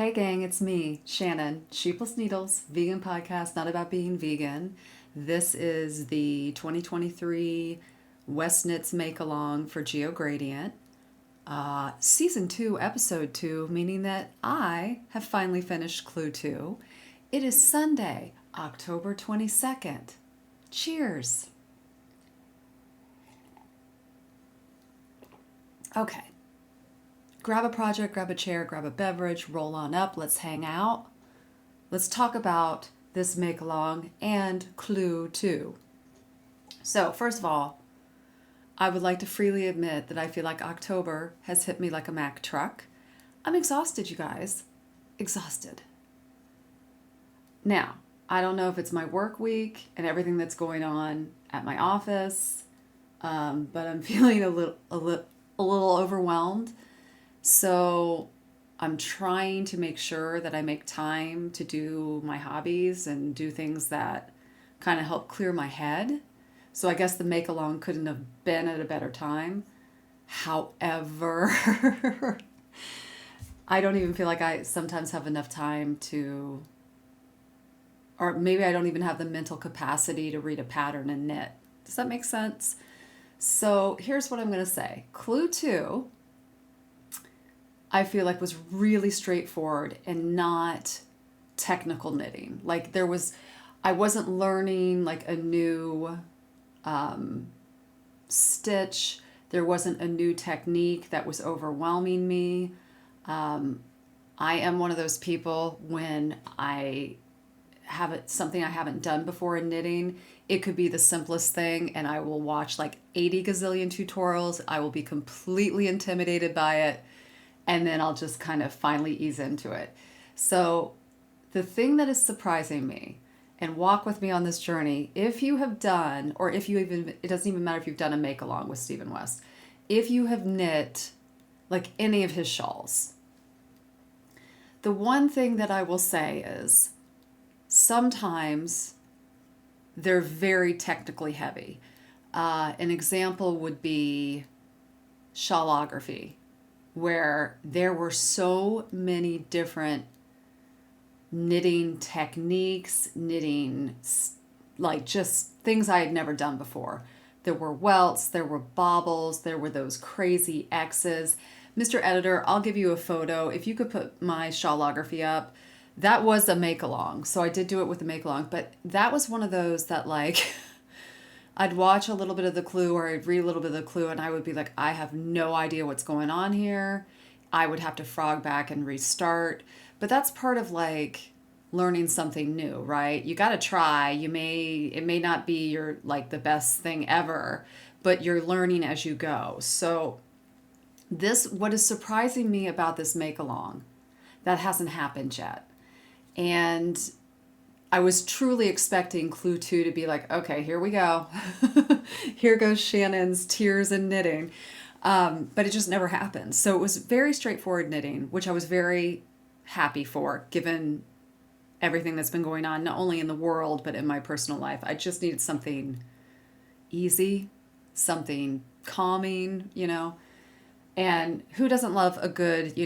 Hey gang, it's me, Shannon, Sheepless Needles, vegan podcast, not about being vegan. This is the 2023 West Knits Make Along for Geogradient, Season 2, Episode 2, meaning that I have finally finished Clue 2. It is Sunday, October 22nd. Cheers. Okay. Grab a project, grab a chair, grab a beverage, roll on up, let's hang out. Let's talk about this make along and Clue 2. So, first of all, I would like to freely admit that I feel like October has hit me like a Mack truck. I'm exhausted, you guys. Exhausted. Now, I don't know if it's my work week and everything that's going on at my office, but I'm feeling a little overwhelmed. So I'm trying to make sure that I make time to do my hobbies and do things that kind of help clear my head. So I guess the make along couldn't have been at a better time. However, I don't even feel like I sometimes have enough time to, or maybe I don't even have the mental capacity to read a pattern and knit. Does that make sense? So here's what I'm going to say. Clue 2, I feel like was really straightforward and not technical knitting. Like I wasn't learning like a new stitch. There wasn't a new technique that was overwhelming me. I am one of those people when I have something I haven't done before in knitting. It could be the simplest thing and I will watch like 80 gazillion tutorials. I will be completely intimidated by it. And then I'll just kind of finally ease into it. So the thing that is surprising me, and walk with me on this journey, if you have done, or if you even, it doesn't even matter if you've done a make along with Stephen West, if you have knit like any of his shawls, the one thing that I will say is sometimes they're very technically heavy. An example would be shawlography, where there were so many different knitting techniques, knitting like just things I had never done before. There were welts, there were bobbles, there were those crazy X's. Mr. Editor, I'll give you a photo. If you could put my shawlography up, that was a make along. So I did do it with a make along, but that was one of those that like I'd watch a little bit of the Clue or I'd read a little bit of the Clue and I would be like, I have no idea what's going on here. I would have to frog back and restart. But that's part of like learning something new, right? You got to try. It may not be your like the best thing ever, but you're learning as you go. So what is surprising me about this make along, that hasn't happened yet. And I was truly expecting Clue 2 to be like, okay, here we go. Here goes Shannon's tears and knitting. But it just never happened. So it was very straightforward knitting, which I was very happy for, given everything that's been going on, not only in the world, but in my personal life. I just needed something easy, something calming, and who doesn't love a good,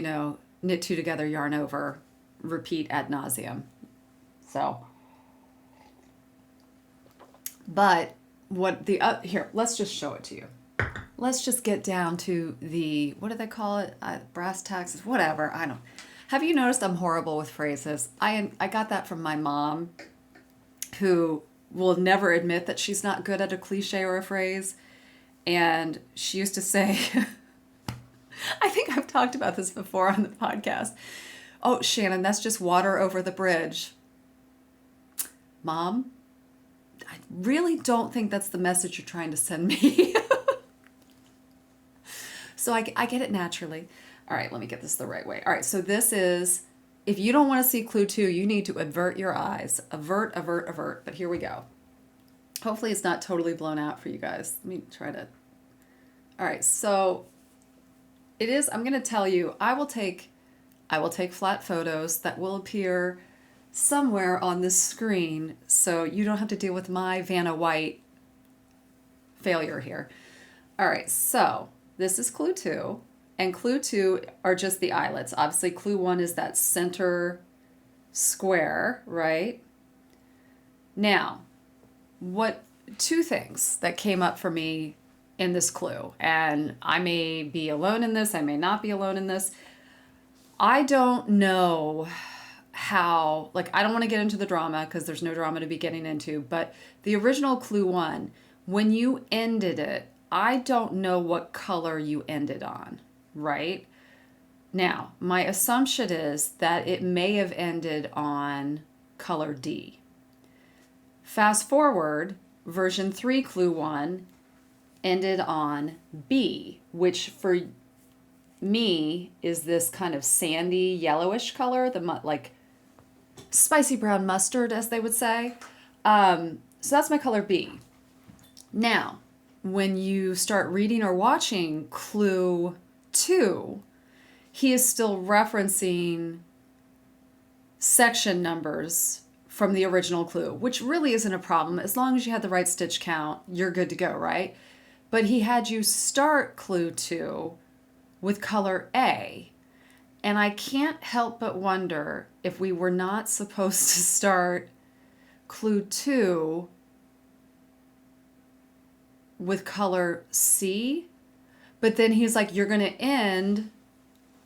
knit two together, yarn over, repeat ad nauseum. So... But here, let's just show it to you. Let's just get down to what do they call it? Brass tacks, whatever. I don't. Have you noticed I'm horrible with phrases? I got that from my mom, who will never admit that she's not good at a cliche or a phrase. And she used to say, I think I've talked about this before on the podcast. Oh, Shannon, that's just water over the bridge. Mom, I really don't think that's the message you're trying to send me. So I get it naturally. All right, let me get this the right way. All right, so this is, if you don't want to see Clue 2, you need to avert your eyes. Avert. But here we go. Hopefully it's not totally blown out for you guys. Let me try to. All right, so it is, I'm going to tell you, I will take flat photos that will appear somewhere on this screen, so you don't have to deal with my Vanna White failure here. All right, so this is Clue 2, and clue 2 are just the eyelets. Obviously, clue 1 is that center square, right? Now, what two things that came up for me in this clue, and I may be alone in this, I may not be alone in this. I don't know how, like, I don't want to get into the drama because there's no drama to be getting into, but the original clue 1, when you ended it, I don't know what color you ended on, right? Now, my assumption is that it may have ended on color D. Fast forward, version 3 clue 1 ended on B, which for me is this kind of sandy yellowish color, like spicy brown mustard, as they would say. So that's my color B. Now, when you start reading or watching clue 2, he is still referencing section numbers from the original clue, which really isn't a problem. As long as you had the right stitch count, you're good to go, right? But he had you start clue 2 with color A. And I can't help but wonder if we were not supposed to start clue 2 with color C, but then he's like, you're going to end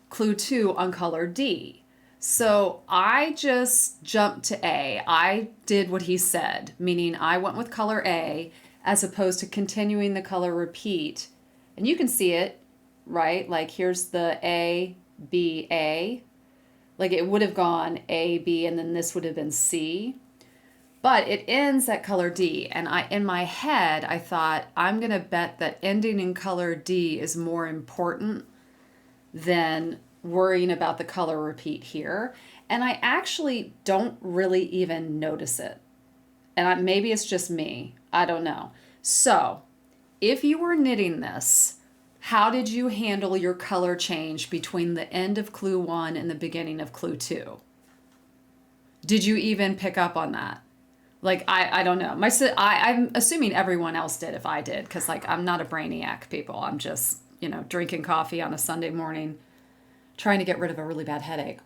clue 2 on color D. So I just jumped to A. I did what he said, meaning I went with color A as opposed to continuing the color repeat. And you can see it, right? Like here's the A, B, A. Like it would have gone A, B, and then this would have been C. But it ends at color D. And in my head, I thought, I'm going to bet that ending in color D is more important than worrying about the color repeat here. And I actually don't really even notice it. And maybe it's just me. I don't know. So if you were knitting this, how did you handle your color change between the end of clue 1 and the beginning of clue 2? Did you even pick up on that? Like, I don't know. I'm assuming everyone else did if I did, because like I'm not a brainiac, people. I'm just, drinking coffee on a Sunday morning, trying to get rid of a really bad headache.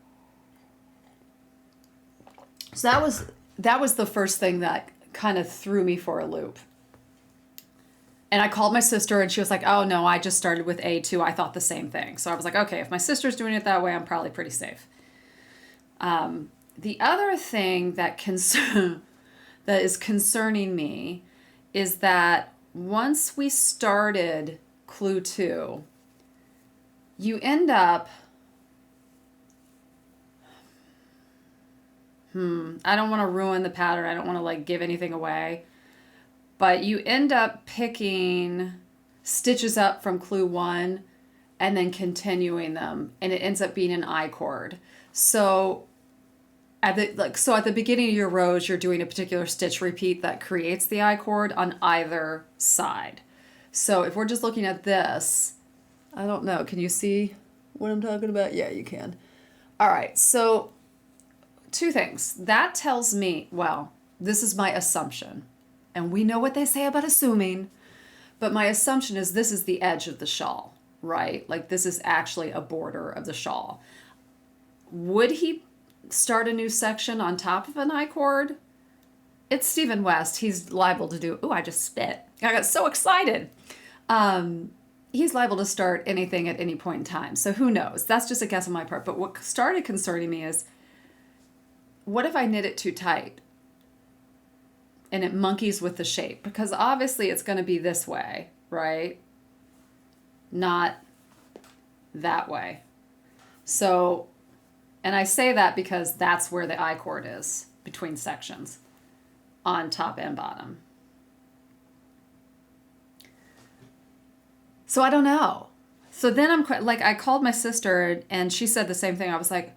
So that was the first thing that kind of threw me for a loop. And I called my sister and she was like, oh no, I just started with A2. I thought the same thing. So I was like, okay, if my sister's doing it that way, I'm probably pretty safe. The other thing that is concerning me is that once we started clue 2, you end up, I don't want to ruin the pattern. I don't want to like give anything away, but you end up picking stitches up from clue 1 and then continuing them, and it ends up being an I cord. So at the beginning of your rows, you're doing a particular stitch repeat that creates the I cord on either side. So if we're just looking at this, I don't know, can you see what I'm talking about? Yeah, you can. All right, so two things. That tells me, well, this is my assumption, and we know what they say about assuming, but my assumption is this is the edge of the shawl, right? Like this is actually a border of the shawl. Would he start a new section on top of an I cord? It's Stephen West. He's liable to do, I just spit. I got so excited. He's liable to start anything at any point in time. So who knows? That's just a guess on my part. But what started concerning me is, what if I knit it too tight and it monkeys with the shape? Because obviously it's going to be this way, right? Not that way. So, and I say that because that's where the I cord is between sections on top and bottom. So I don't know. So then I called my sister and she said the same thing. I was like,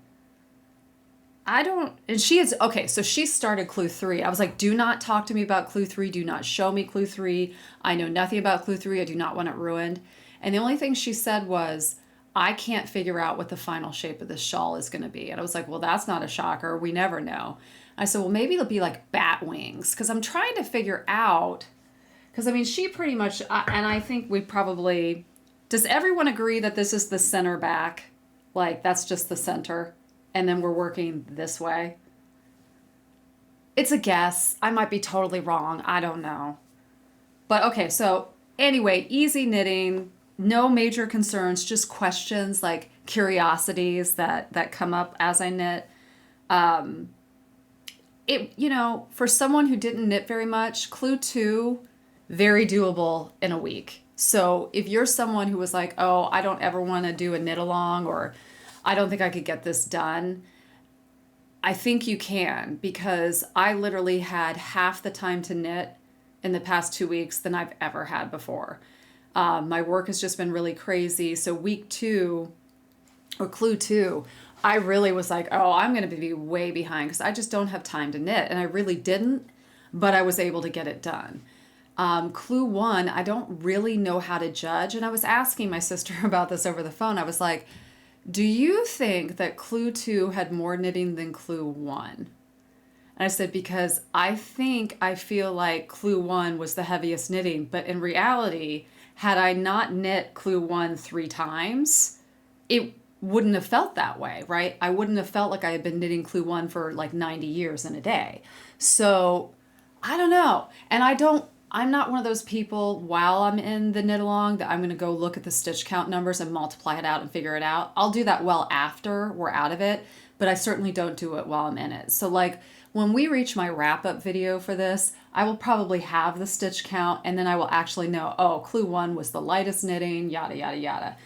so she started clue 3. I was like, do not talk to me about clue 3. Do not show me clue 3. I know nothing about clue 3. I do not want it ruined. And the only thing she said was, I can't figure out what the final shape of this shawl is going to be. And I was like, well, that's not a shocker. We never know. I said, well, maybe it'll be like bat wings. Because I'm trying to figure out, because I mean, she pretty much, and I think we probably Does everyone agree that this is the center back? Like that's just the center. And then we're working this way. It's a guess. I might be totally wrong. I don't know. But okay, so anyway, easy knitting, no major concerns, just questions like curiosities that come up as I knit. For someone who didn't knit very much, clue 2, very doable in a week. So if you're someone who was like, oh, I don't ever want to do a knit along, or I don't think I could get this done, I think you can, because I literally had half the time to knit in the past 2 weeks than I've ever had before. My work has just been really crazy. So week 2 or clue 2, I really was like, oh, I'm going to be way behind because I just don't have time to knit. And I really didn't, but I was able to get it done. Clue 1, I don't really know how to judge. And I was asking my sister about this over the phone. I was like, do you think that clue 2 had more knitting than clue 1? And I said, because I feel like clue 1 was the heaviest knitting. But in reality, had I not knit clue 1 3 times, it wouldn't have felt that way, right? I wouldn't have felt like I had been knitting clue 1 for like 90 years in a day. So I don't know. And I'm not one of those people while I'm in the knit along that I'm going to go look at the stitch count numbers and multiply it out and figure it out. I'll do that well after we're out of it, but I certainly don't do it while I'm in it. So like when we reach my wrap up video for this, I will probably have the stitch count and then I will actually know, oh, clue 1 was the lightest knitting, yada, yada, yada.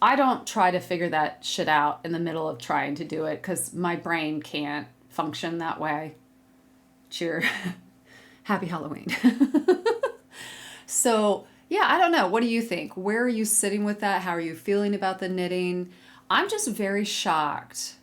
I don't try to figure that shit out in the middle of trying to do it because my brain can't function that way. Cheer. Happy Halloween. So, yeah, I don't know. What do you think? Where are you sitting with that? How are you feeling about the knitting? I'm just very shocked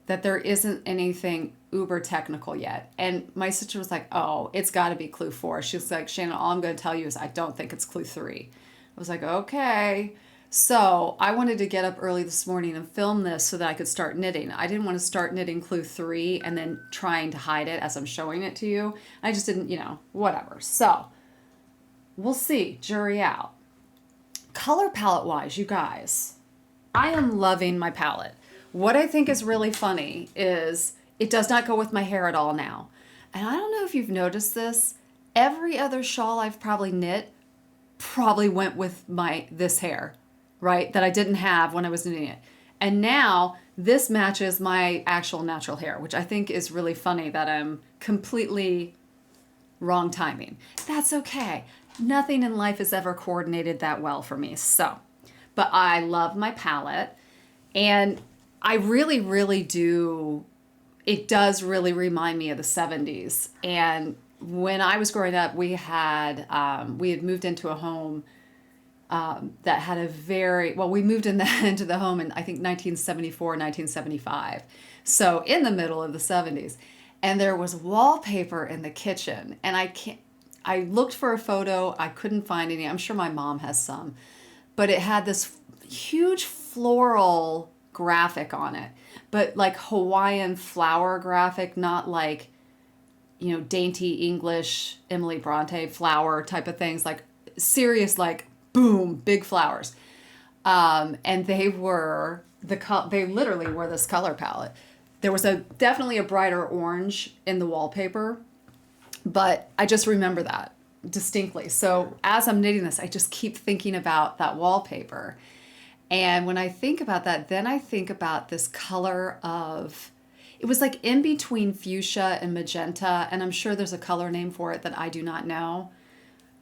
that there isn't anything uber technical yet. And my sister was like, oh, it's got to be clue 4. She was like, Shannon, all I'm going to tell you is I don't think it's clue 3. I was like, okay. So I wanted to get up early this morning and film this so that I could start knitting. I didn't want to start knitting clue 3 and then trying to hide it as I'm showing it to you. I just didn't, whatever. So we'll see. Jury out. Color palette wise, you guys, I am loving my palette. What I think is really funny is it does not go with my hair at all now. And I don't know if you've noticed this. Every other shawl I've probably knit probably went with this hair, right? That I didn't have when I was knitting it. And now this matches my actual natural hair, which I think is really funny that I'm completely wrong timing. That's okay. Nothing in life is ever coordinated that well for me. So, but I love my palette and I really, really do. It does really remind me of the 70s. And when I was growing up, we had moved into a home that had we moved into the home in, I think, 1974, 1975. So in the middle of the 70s. And there was wallpaper in the kitchen. And I looked for a photo. I couldn't find any. I'm sure my mom has some. But it had this huge floral graphic on it. But like Hawaiian flower graphic, not like, dainty English Emily Bronte flower type of things, like serious, like boom, big flowers. And they literally were this color palette. There was definitely a brighter orange in the wallpaper, but I just remember that distinctly. So as I'm knitting this, I just keep thinking about that wallpaper. And when I think about that, then I think about this color it was like in between fuchsia and magenta, and I'm sure there's a color name for it that I do not know.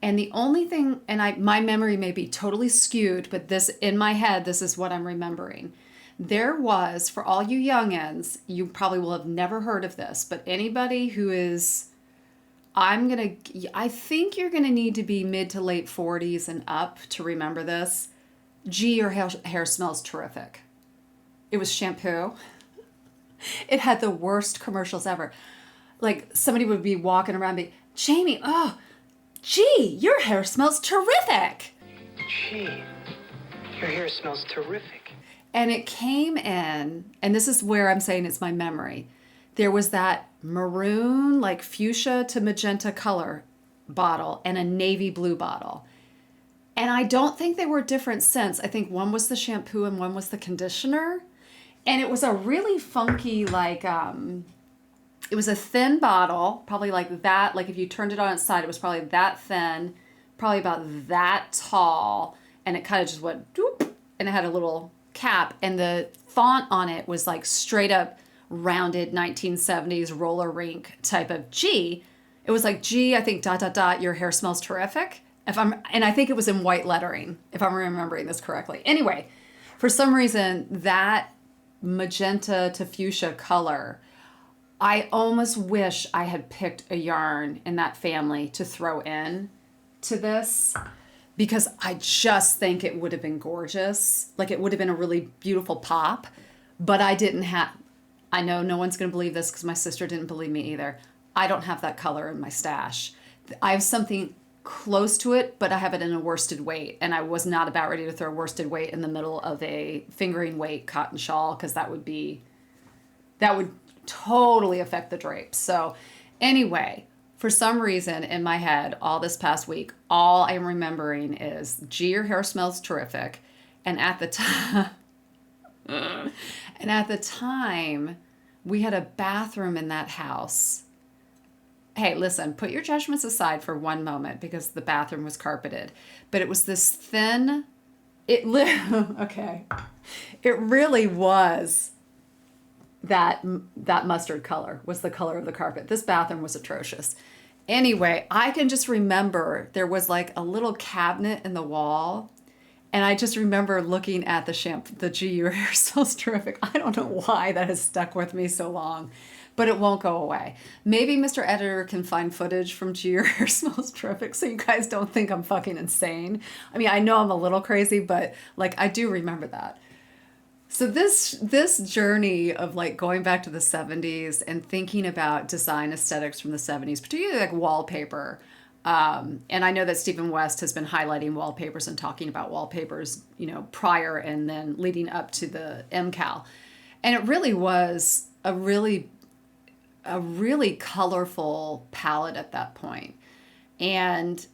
And the only thing, my memory may be totally skewed, but in my head, this is what I'm remembering. There was, for all you youngins, you probably will have never heard of this, but anybody who is, I think you're going to need to be mid to late 40s and up to remember this. Gee, your hair smells terrific. It was shampoo. It had the worst commercials ever. Like somebody would be walking around and be, Jamie, oh, gee, your hair smells terrific. Gee, your hair smells terrific. And it came in, and this is where I'm saying it's my memory. There was that maroon, like fuchsia to magenta color bottle and a navy blue bottle. And I don't think they were different scents. I think one was the shampoo and one was the conditioner. And it was a really funky, like, it was a thin bottle, probably like that. Like if you turned it on its side, it was probably that thin, probably about that tall. And it kind of just went, doop, and it had a little cap. And the font on it was like straight up rounded 1970s roller rink type of G. It was like, G, I think, ... your hair smells terrific. And I think it was in white lettering, if I'm remembering this correctly. Anyway, for some reason, that magenta to fuchsia color, I almost wish I had picked a yarn in that family to throw in to this, because I just think it would have been gorgeous. Like it would have been a really beautiful pop, but I didn't have, I know no one's going to believe this because my sister didn't believe me either. I don't have that color in my stash. I have something close to it, but I have it in a worsted weight, and I was not about ready to throw worsted weight in the middle of a fingering weight cotton shawl, because that would totally affect the drapes. So anyway, for some reason in my head all this past week, all I'm remembering is, gee, your hair smells terrific. And at the time we had a bathroom in that house. Hey, listen, put your judgments aside for one moment, because the bathroom was carpeted. But it was this thin, okay. It really was that mustard color was the color of the carpet. This bathroom was atrocious. Anyway, I can just remember there was like a little cabinet in the wall. And I just remember looking at the shampoo, the Gee, your hair smells terrific. I don't know why that has stuck with me so long, but it won't go away. Maybe Mr. Editor can find footage from Gee, your hair smells terrific, so you guys don't think I'm fucking insane. I mean, I know I'm a little crazy, but like I do remember that. So this journey of like going back to the 70s and thinking about design aesthetics from the 70s, particularly like wallpaper. And I know that Stephen West has been highlighting wallpapers and talking about wallpapers, prior and then leading up to the MKAL. And it really was a really colorful palette at that point. And,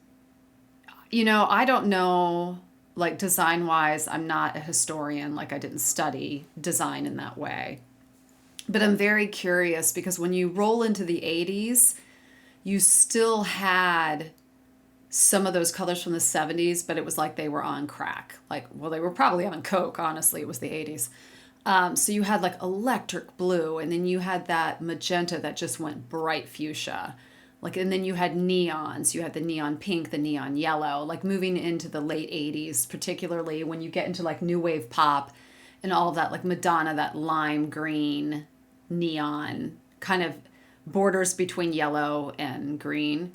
I don't know, like design wise, I'm not a historian, like I didn't study design in that way. But I'm very curious, because when you roll into the 80s, you still had some of those colors from the 70s, but it was like they were on crack. Like, well, they were probably on coke, honestly. It was the 80s. So you had like electric blue, and then you had that magenta that just went bright fuchsia. Like, and then you had neons. You had the neon pink, the neon yellow, like moving into the late 80s, particularly when you get into like new wave pop and all of that, like Madonna, that lime green neon kind of borders between yellow and green.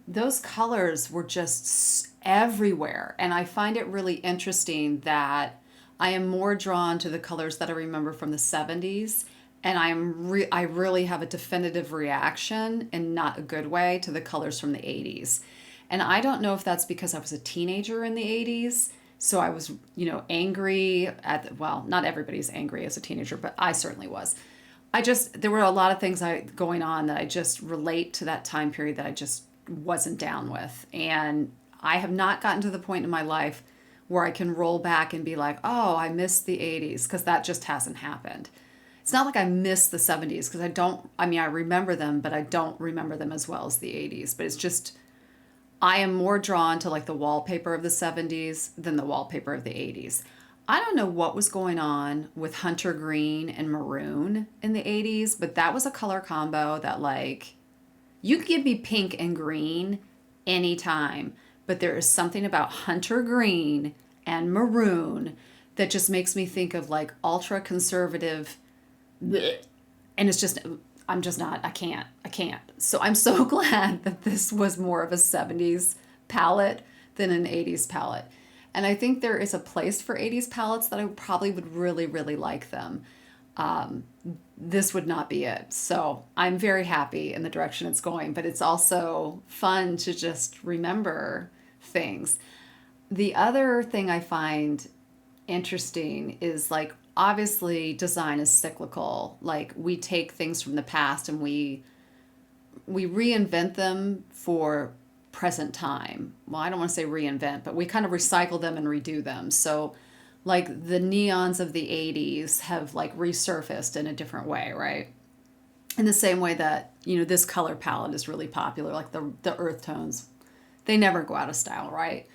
Those colors were just everywhere. And I find it really interesting that I am more drawn to the colors that I remember from the 70s. And I really have a definitive reaction, in not a good way, to the colors from the 80s. And I don't know if that's because I was a teenager in the 80s. So I was, angry well, not everybody's angry as a teenager, but I certainly was. There were a lot of things going on that I just relate to that time period that I just wasn't down with. And I have not gotten to the point in my life where I can roll back and be like, oh, I miss the 80s, because that just hasn't happened. It's not like I miss the 70s, because I remember them, but I don't remember them as well as the 80s. But it's just, I am more drawn to like the wallpaper of the 70s than the wallpaper of the 80s. I don't know what was going on with hunter green and maroon in the 80s, but that was a color combo that, like, you could give me pink and green anytime, but there is something about hunter green and maroon that just makes me think of like ultra conservative, and it's just, I can't. So I'm so glad that this was more of a 70s palette than an 80s palette. And I think there is a place for 80s palettes that I probably would really, really like them. This would not be it. So I'm very happy in the direction it's going, but it's also fun to just remember things. The other thing I find interesting is, like, obviously design is cyclical. Like, we take things from the past and we reinvent them for present time. Well, I don't want to say reinvent, but we kind of recycle them and redo them. So like the neons of the 80s have like resurfaced in a different way, right? In the same way that, this color palette is really popular, like the earth tones. They never go out of style, right?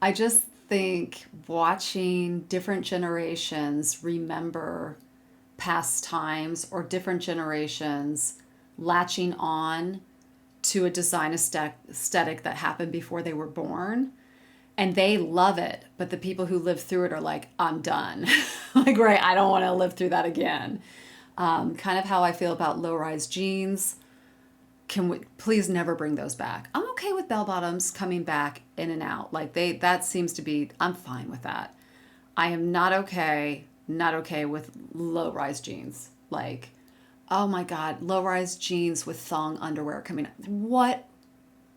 I just think watching different generations remember past times, or different generations latching on to a design aesthetic that happened before they were born, and they love it, but the people who live through it are like, I'm done. Like, right, I don't want to live through that again. Kind of how I feel about low-rise jeans. Can we please never bring those back? I'm okay with bell bottoms coming back in and out. Like that seems to be, I'm fine with that. I am not okay with low-rise jeans. Like, oh my God, low-rise jeans with thong underwear coming out. What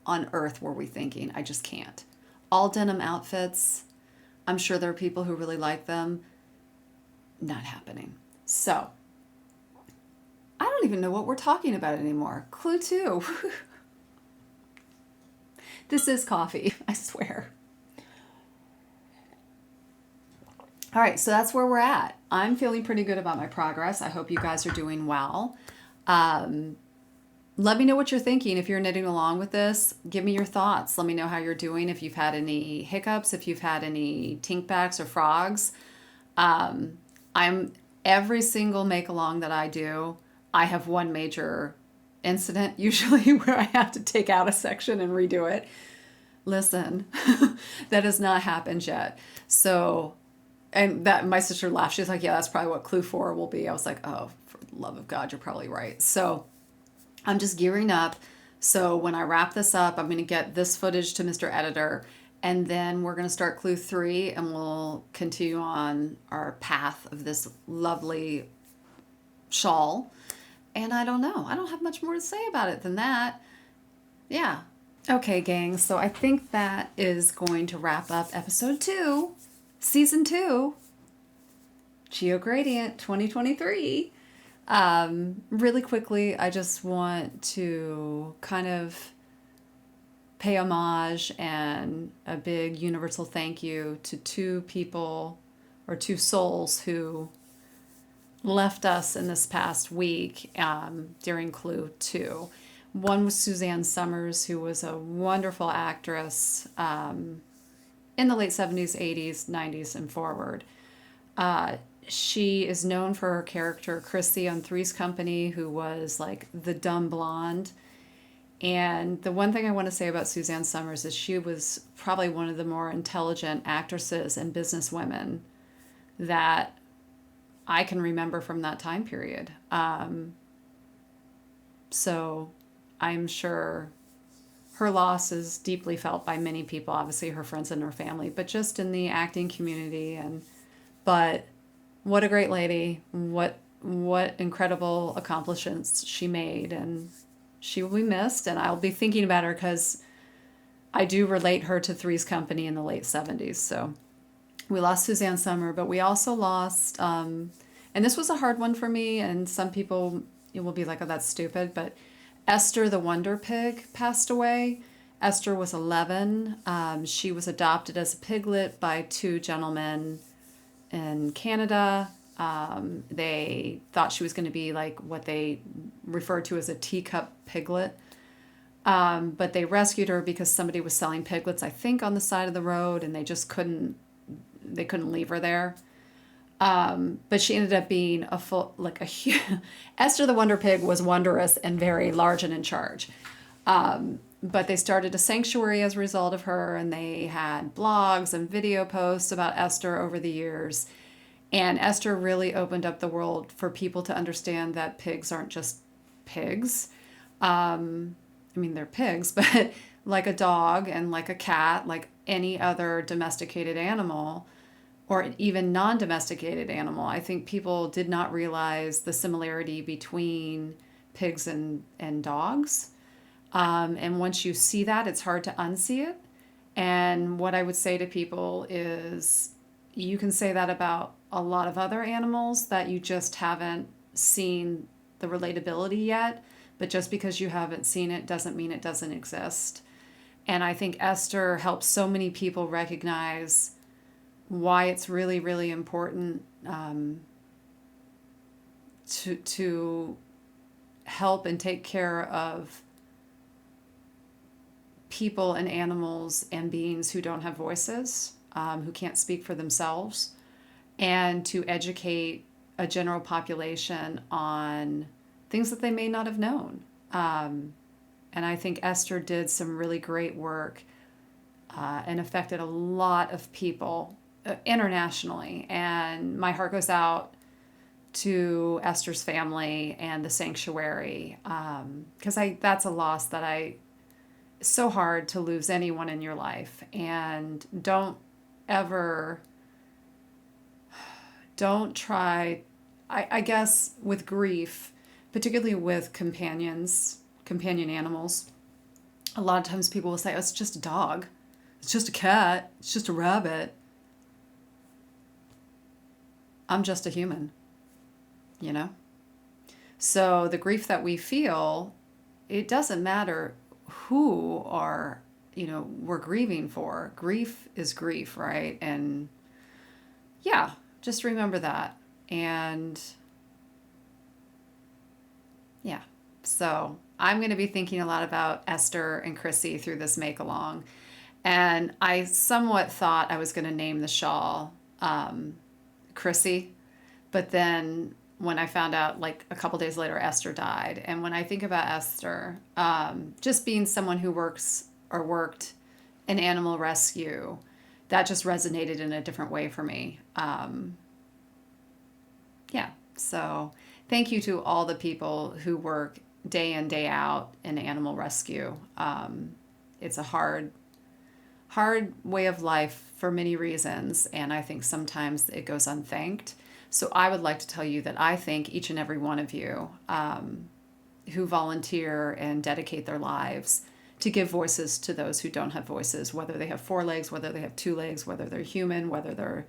on earth were we thinking? I just can't. All denim outfits, I'm sure there are people who really like them. Not happening. So, I don't even know what we're talking about anymore. Clue 2. This is coffee, I swear. All right, so that's where we're at. I'm feeling pretty good about my progress. I hope you guys are doing well. Let me know what you're thinking. If you're knitting along with this, give me your thoughts. Let me know how you're doing. If you've had any hiccups, if you've had any tinkbacks or frogs. I'm every single make along that I do, I have one major incident usually where I have to take out a section and redo it. Listen, that has not happened yet. So, and that my sister laughed. She's like, yeah, that's probably what clue 4 will be. I was like, oh, for the love of God, you're probably right. So I'm just gearing up. So when I wrap this up, I'm going to get this footage to Mr. Editor, and then we're going to start clue 3, and we'll continue on our path of this lovely shawl. And I don't know. I don't have much more to say about it than that. Yeah. Okay, gang. So I think that is going to wrap up episode 2, season 2, Geogradient 2023. Really quickly, I just want to kind of pay homage and a big universal thank you to 2 people, or 2 souls, who left us in this past week during clue 2. One was Suzanne Summers, who was a wonderful actress in the late 70s, 80s, 90s, and forward. She is known for her character Chrissy on Three's Company, who was like the dumb blonde. And the one thing I want to say about Suzanne Summers is she was probably one of the more intelligent actresses and businesswomen that I can remember from that time period. So I'm sure her loss is deeply felt by many people, obviously her friends and her family, but just in the acting community. But what a great lady. What incredible accomplishments she made, and she will be missed, and I'll be thinking about her because I do relate her to Three's Company in the late 70s. So we lost Suzanne Summer, but we also lost, and this was a hard one for me, and some people will be like, oh, that's stupid, but Esther the Wonder Pig passed away. Esther was 11. She was adopted as a piglet by 2 gentlemen in Canada. They thought she was going to be like what they refer to as a teacup piglet. But they rescued her because somebody was selling piglets, I think, on the side of the road, and they just couldn't leave her there. But she ended up being Esther the Wonder Pig was wondrous and very large and in charge. But they started a sanctuary as a result of her, and they had blogs and video posts about Esther over the years. And Esther really opened up the world for people to understand that pigs aren't just pigs. I mean, they're pigs, but like a dog and like a cat, like any other domesticated animal, or even non-domesticated animal. I think people did not realize the similarity between pigs and dogs. And once you see that, it's hard to unsee it. And what I would say to people is you can say that about a lot of other animals that you just haven't seen the relatability yet. But just because you haven't seen it doesn't mean it doesn't exist. And I think Esther helps so many people recognize why it's really, really important to help and take care of people and animals and beings who don't have voices, who can't speak for themselves, and to educate a general population on things that they may not have known. And I think Esther did some really great work and affected a lot of people internationally. And my heart goes out to Esther's family and the sanctuary, because that's a loss that it's so hard to lose anyone in your life. And don't try, I guess with grief, particularly with companion animals, a lot of times people will say, oh, it's just a dog, it's just a cat, it's just a rabbit. I'm just a human, you know? So the grief that we feel, it doesn't matter who we're grieving for. Grief is grief, right? And yeah, just remember that. And yeah, so I'm going to be thinking a lot about Esther and Chrissy through this make along. And I somewhat thought I was going to name the shawl Chrissy, but then when I found out, like a couple days later, Esther died. And when I think about Esther, just being someone who worked in animal rescue, that just resonated in a different way for me. Yeah, so thank you to all the people who work day in, day out in animal rescue. It's a hard way of life for many reasons, and I think sometimes it goes unthanked. So I would like to tell you that I thank each and every one of you who volunteer and dedicate their lives to give voices to those who don't have voices, whether they have 4 legs, whether they have 2 legs, whether they're human, whether they're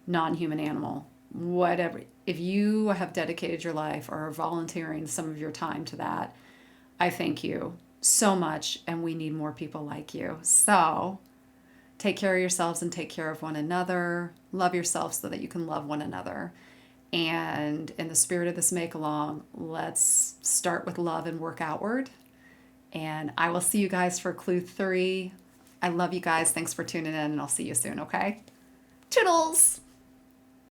non-human animal, whatever. If you have dedicated your life or are volunteering some of your time to that, I thank you so much, and we need more people like you. So take care of yourselves and take care of one another. Love yourself so that you can love one another. And in the spirit of this make along, let's start with love and work outward. And I will see you guys for clue 3. I love you guys. Thanks for tuning in, and I'll see you soon, okay? Toodles!